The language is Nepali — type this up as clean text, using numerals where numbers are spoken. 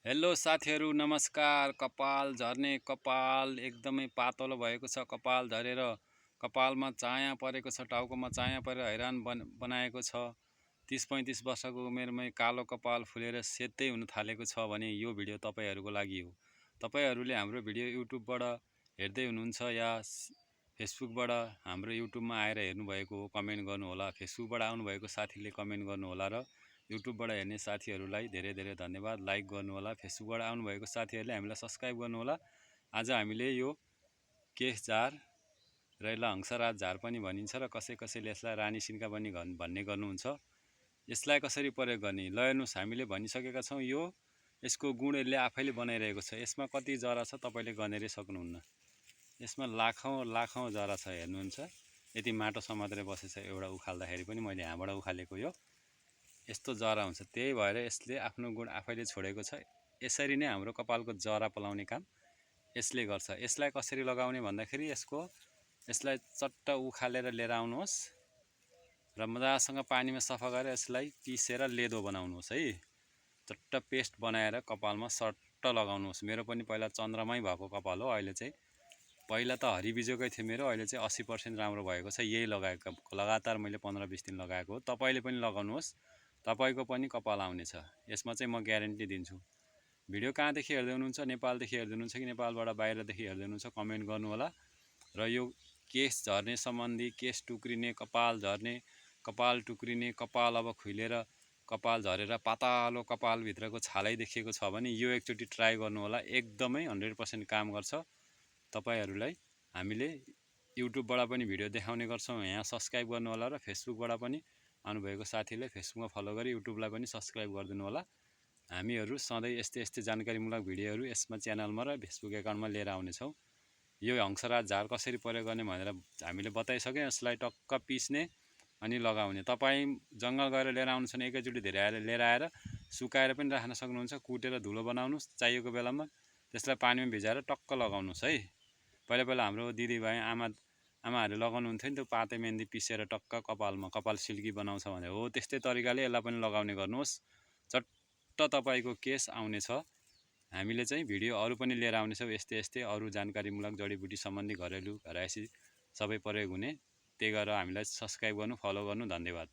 हेलो साथीहरू नमस्कार। कपाल झर्ने कपाल एकदमै पातलो भएको छ। कपाल झरेर कपालमा चाया परेको छ, टाउकोमा चाया परेर हैरान बनाएको छ। 30-35 वर्षको उमेरमै कालो कपाल फुलेर सेतै हुन थालेको छ भने यो भिडियो तपाईहरूको लागि हो। तपाईहरूले हाम्रो भिडियो युट्युबबाट हेर्दै हुनुहुन्छ या फेसबुकबाट हाम्रो युट्युबमा आएर हेर्नुभएको हो, कमेन्ट गर्नुहोला। फेसबुकबाट आउनुभएको साथीले कमेन्ट गर्नुहोला र युट्युबबाट हेर्ने साथीहरूलाई धेरै धेरै धन्यवाद। लाइक गर्नुहोला। फेसबुकबाट आउनुभएको साथीहरूले हामीलाई सब्सक्राइब गर्नुहोला। आज हामीले यो केश झार र यसलाई हंसराज झार पनि भनिन्छ र कसैले यसलाई रानी सिन्का पनि भन्ने गर्नुहुन्छ। यसलाई कसरी प्रयोग गर्ने ल हेर्नुहोस्। हामीले भनिसकेका छौँ यसको गुण यसले आफैले बनाइरहेको छ। यसमा कति जरा छ तपाईँले गनेरै सक्नुहुन्न। यसमा लाखौँ जरा छ। हेर्नुहुन्छ, यति माटो समातेर बसेछ। एउटा उखाल्दाखेरि पनि मैले यहाँबाट उखालेको यो यस्तो जरा हुन्छ। त्यही भएर यसले आफ्नो गुण आफैले छोडेको छ। यसरी नै हाम्रो कपालको जरा पलाउने काम यसले गर्छ। यसलाई कसरी लगाउने भन्दाखेरि यसलाई चट्ट उखालेर लिएर आउनुहोस् र मजासँग पानीमा सफा गरेर यसलाई पिसेर लेदो बनाउनुहोस् है। चट्ट पेस्ट बनाएर कपालमा सट्ट लगाउनुहोस्। मेरो पनि पहिला चन्द्रमै भएको कपाल हो। अहिले चाहिँ पहिला त हरिबिजोकै थियो मेरो, अहिले चाहिँ 80% राम्रो भएको छ। यही लगाएको, लगातार मैले 15-20 दिन लगाएको हो। तपाईँले पनि लगाउनुहोस्, तपाईँको पनि कपाल आउनेछ। यसमा चाहिँ म ग्यारेन्टी दिन्छु। भिडियो कहाँदेखि हेर्दै हुनुहुन्छ? नेपालदेखि हेर्दै हुनुहुन्छ कि नेपालबाट बाहिरदेखि हेर्दै हुनुहुन्छ? कमेन्ट गर्नुहोला। र यो केश झर्ने सम्बन्धी, केश टुक्रिने, कपाल झर्ने, कपाल टुक्रिने, कपाल अब खुइलेर कपाल झरेर पातलो कपालभित्रको छालै देखिएको छ भने यो एकचोटि ट्राई गर्नुहोला। एकदमै 100% काम गर्छ। तपाईँहरूलाई हामीले युट्युबबाट पनि भिडियो देखाउने गर्छौँ। यहाँ सब्सक्राइब गर्नुहोला र फेसबुकबाट पनि आउनुभएको साथीले फेसबुकमा फलो गरी युट्युबलाई पनि सब्सक्राइब गरिदिनु होला। हामीहरू सधैँ यस्तै जानकारीमूलक भिडियोहरू यसमा च्यानलमा र फेसबुक एकाउन्टमा लिएर आउनेछौँ। यो हंसराज झार कसरी प्रयोग गर्ने भनेर हामीले बताइसक्यौँ। यसलाई टक्क पिस्ने अनि लगाउने। तपाईँ जङ्गल गएर लिएर आउनु छ भने एकैचोटि धेरै लिएर आएर सुकाएर पनि राख्न सक्नुहुन्छ। कुटेर धुलो बनाउनुहोस्, चाहिएको बेलामा त्यसलाई पानीमा भिजाएर टक्क लगाउनुहोस् है। पहिला हाम्रो दिदीभाइ आमाहरूले लगाउनुहुन्थ्यो नि, त्यो पाते मेहन्दी पिसेर टक्क कपालमा, कपाल सिल्की बनाउँछ भने हो त्यस्तै तरिकाले यसलाई पनि लगाउने गर्नुहोस्। चट्ट तपाईँको केश आउनेछ। हामीले चाहिँ भिडियो अरू पनि लिएर आउनेछौँ। यस्तै अरू जानकारीमूलक जडीबुटी सम्बन्धी घरेलु घरायसी सबै प्रयोग हुने। त्यही गरेर हामीलाई सब्सक्राइब गर्नु, फलो गर्नु। धन्यवाद।